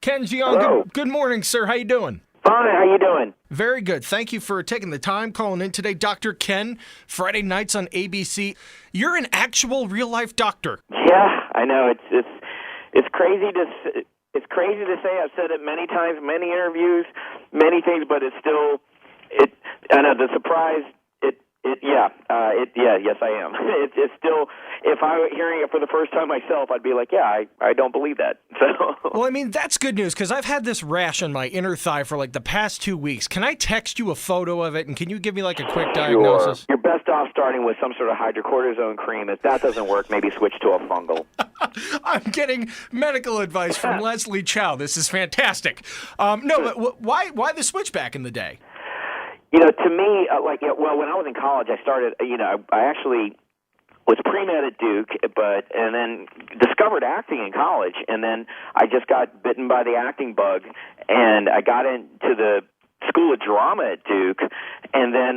Ken Jeong, Hello. good morning, sir. How you doing? Fine, how you doing? Very good. Thank you for taking the time calling in today. Dr. Ken, Friday nights on ABC. You're an actual real-life doctor. Yeah, I know. It's crazy to say. I've said it many times, many interviews, many things, but it's still I know the surprise. Yes, I am. It's still, if I were hearing it for the first time myself, I'd be like, yeah, I don't believe that. So. Well, I mean, that's good news, because I've had this rash on my inner thigh for like the past 2 weeks. Can I text you a photo of it, and can you give me like a quick diagnosis? Sure. You're best off starting with some sort of hydrocortisone cream. If that doesn't work, maybe switch to a fungal. I'm getting medical advice from Leslie Chow. This is fantastic. But why the switch back in the day? You know, to me, when I was in college, I started, I actually was pre-med at Duke, and then discovered acting in college, and then I just got bitten by the acting bug, and I got into the School of Drama at Duke, and then,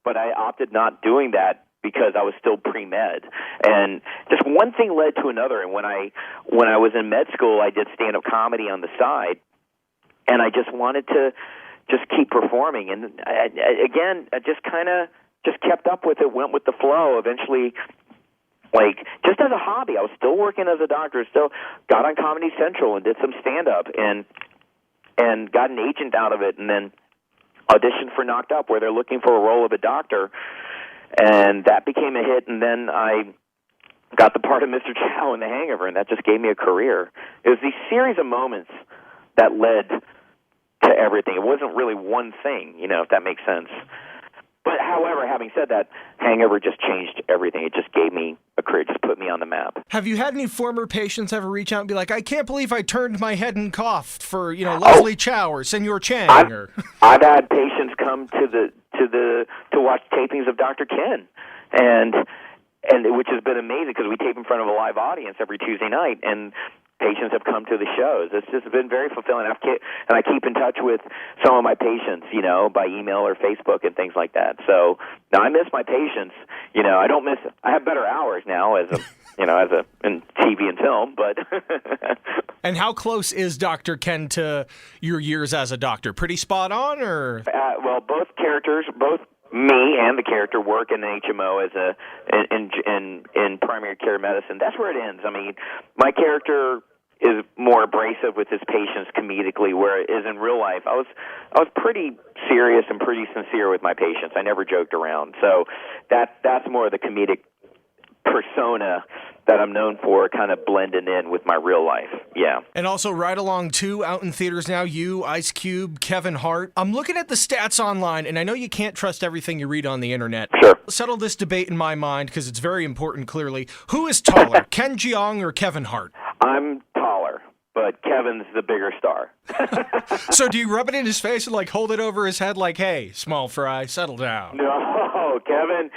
but I opted not doing that because I was still pre-med, and just one thing led to another, and when I was in med school, I did stand-up comedy on the side, and I just wanted to just keep performing, and I just kept up with it, went with the flow. Eventually, just as a hobby, I was still working as a doctor, still got on Comedy Central and did some stand-up, and got an agent out of it, and then auditioned for Knocked Up, where they're looking for a role of a doctor, and that became a hit, and then I got the part of Mr. Chow in The Hangover, and that just gave me a career. It was these series of moments that led to everything. It wasn't really one thing, if that makes sense. But however, having said that, Hangover just changed everything. It just gave me a career, just put me on the map. Have you had any former patients ever reach out and be like, I can't believe I turned my head and coughed for, Leslie Chow or Senor Chang? I've had patients come to watch tapings of Dr. Ken, and which has been amazing because we tape in front of a live audience every Tuesday night, and patients have come to the shows. It's just been very fulfilling. And I keep in touch with some of my patients, by email or Facebook and things like that. So now I miss my patients. I have better hours now as in TV and film, but. And how close is Dr. Ken to your years as a doctor? Pretty spot on, or? Well, both me and the character work in an HMO as in primary care medicine. That's where it ends. I mean, my character is more abrasive with his patients comedically, where it is in real life. I was pretty serious and pretty sincere with my patients. I never joked around. So that's more of the comedic persona that I'm known for, kind of blending in with my real life. Yeah. And also Ride Along 2 out in theaters now. You, Ice Cube, Kevin Hart. I'm looking at the stats online, and I know you can't trust everything you read on the internet. Sure. Settle this debate in my mind, because it's very important, clearly. Who is taller, Ken Jeong or Kevin Hart? I'm taller, but Kevin's the bigger star. So do you rub it in his face and hold it over his head like, hey, small fry, settle down? No, Kevin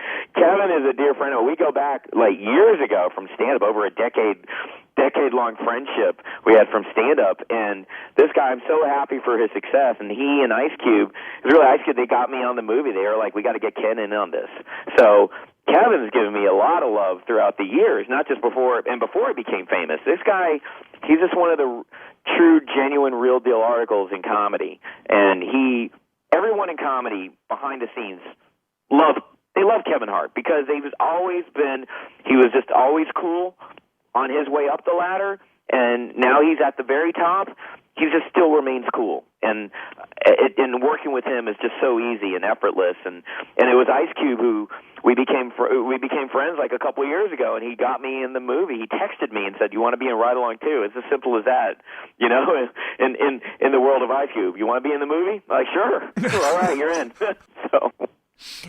is a dear friend. We go back years ago from stand-up, over a decade-long friendship we had from stand-up. And this guy, I'm so happy for his success. And he and Ice Cube, they got me on the movie. They were like, we got to get Ken in on this. So Kevin's given me a lot of love throughout the years, not just before he became famous. This guy, he's just one of the true, genuine, real-deal articles in comedy. And everyone in comedy, behind the scenes, they love Kevin Hart because he was just always cool on his way up the ladder, and now he's at the very top. He just still remains cool, and working with him is just so easy and effortless. And it was Ice Cube who we became friends a couple of years ago, and he got me in the movie. He texted me and said, "You want to be in Ride Along 2?" It's as simple as that, In the world of Ice Cube, you want to be in the movie? Sure. All right, you're in. So.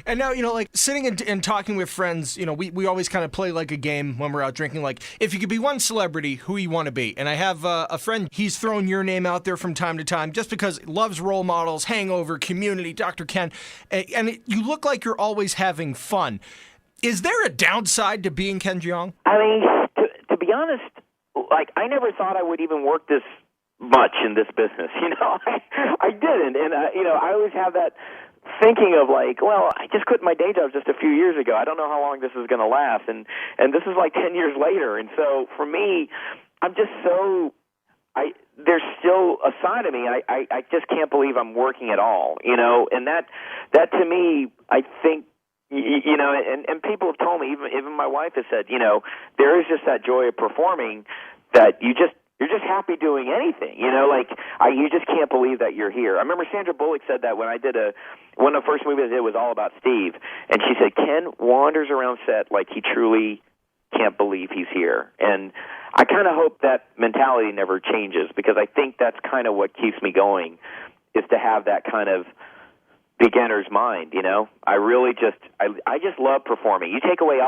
And now, sitting and talking with friends, we always kind of play like a game when we're out drinking, if you could be one celebrity, who you want to be. And I have a friend, he's thrown your name out there from time to time just because he loves role models, Hangover, Community, Dr. Ken, and you look like you're always having fun. Is there a downside to being Ken Jeong? I mean, to be honest, I never thought I would even work this much in this business. I didn't. And, I always have that thinking of I just quit my day job just a few years ago. I don't know how long this is going to last, and this is 10 years later. And so for me, I'm just so there's still a side of me. I just can't believe I'm working at all, and that to me, I think, and people have told me, even my wife has said, there is just that joy of performing that you're just happy doing anything, you just can't believe that you're here. I remember Sandra Bullock said that when I did one of the first movies I did was all about Steve, and she said, Ken wanders around set like he truly can't believe he's here. And I kind of hope that mentality never changes, because I think that's kind of what keeps me going, is to have that kind of beginner's mind, I really I just love performing. You take away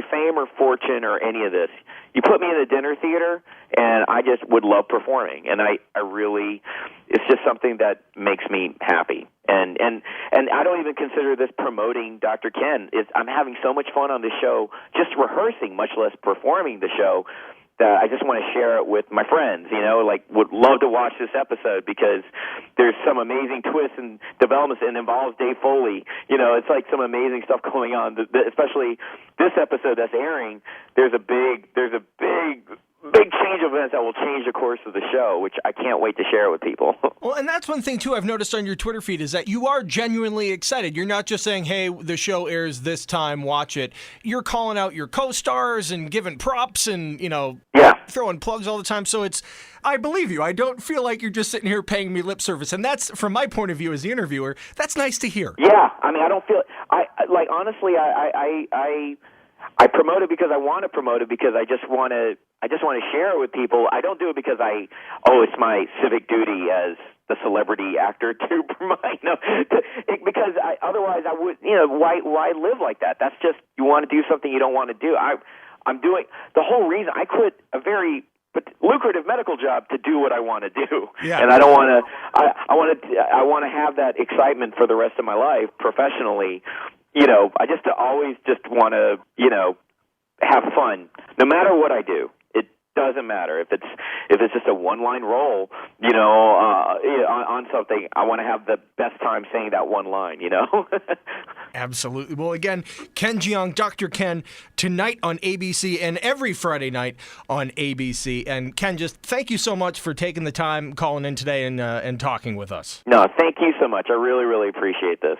fame or fortune or any of this. You put me in the dinner theater, and I just would love performing. And I really, it's just something that makes me happy. And I don't even consider this promoting Dr. Ken. I'm having so much fun on the show, just rehearsing, much less performing the show, that I just want to share it with my friends, would love to watch this episode, because there's some amazing twists and developments, and involves Dave Foley. It's like some amazing stuff going on, especially this episode that's airing. There's a big change of events that will change the course of the show, which I can't wait to share with people. Well, and that's one thing, too, I've noticed on your Twitter feed, is that you are genuinely excited. You're not just saying, hey, the show airs this time, watch it. You're calling out your co-stars and giving props and, throwing plugs all the time. So I believe you. I don't feel like you're just sitting here paying me lip service. And that's, from my point of view as the interviewer, that's nice to hear. Yeah. I mean, I don't feel, honestly, I promote it because I want to promote it, because I just want to share it with people. I don't do it because it's my civic duty as the celebrity actor to promote. Because otherwise I would, why live like that? That's just, you want to do something you don't want to do. I'm doing the whole reason I quit a very lucrative medical job to do what I want to do. Yeah. And I don't want to. I want to have that excitement for the rest of my life professionally. I just always just want to, have fun, no matter what I do. It doesn't matter if it's just a one-line role, on something. I want to have the best time saying that one line, Absolutely. Well, again, Ken Jeong, Dr. Ken, tonight on ABC and every Friday night on ABC. And Ken, just thank you so much for taking the time, calling in today, and talking with us. No, thank you so much. I really, really appreciate this.